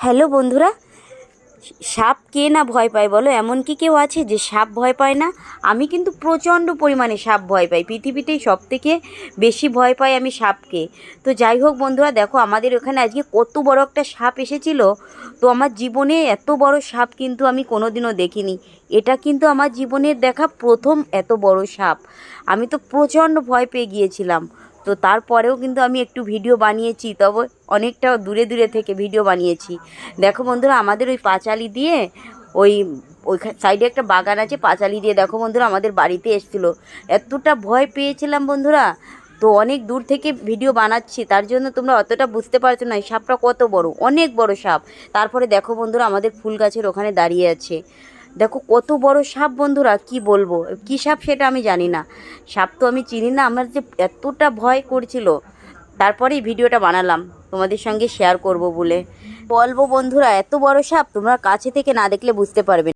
Hello বন্ধুরা, সাপ কে না ভয় পায় বলো? এমন কি কেউ আছে যে সাপ ভয় পায় না? আমি কিন্তু প্রচণ্ড পরিমাণে সাপ ভয় পাই। পৃথিবীতেই সবথেকে বেশি ভয় পাই আমি সাপকে। তো যাই হোক বন্ধুরা, দেখো আমাদের ওখানে আজকে কত বড় একটা সাপ এসেছিল। তো আমার জীবনে এত বড় সাপ কিন্তু আমি কোনোদিনও দেখিনি। এটা কিন্তু আমার জীবনের দেখা প্রথম এত বড় সাপ। আমি তো প্রচণ্ড ভয় পেয়ে গিয়েছিলাম। তো তারপরেও কিন্তু আমি একটু ভিডিও বানিয়েছি, তবে অনেকটা দূরে দূরে থেকে ভিডিও বানিয়েছি। দেখো বন্ধুরা, আমাদের ওই পাঁচালি দিয়ে ওই ওই সাইডে একটা বাগান আছে, পাঁচালি দিয়ে দেখো বন্ধুরা আমাদের বাড়িতে এসেছিলো। এতটা ভয় পেয়েছিলাম বন্ধুরা। তো অনেক দূর থেকে ভিডিও বানাচ্ছি, তার জন্য তোমরা অতটা বুঝতে পারছো না এই সাপটা কত বড়, অনেক বড় সাপ। তারপরে দেখো বন্ধুরা আমাদের ফুল গাছের ওখানে দাঁড়িয়ে আছে। দেখো কত বড় সাপ বন্ধুরা, কি বলবো, কী সাপ সেটা আমি জানি না। সাপ তো আমি চিনি না, আমার যে এতটা ভয় করছিল। তারপরেই ভিডিওটা বানালাম তোমাদের সঙ্গে শেয়ার করব বলে। বলবো বন্ধুরা, এত বড় সাপ তোমরা কাছে থেকে না দেখলে বুঝতে পারবে না।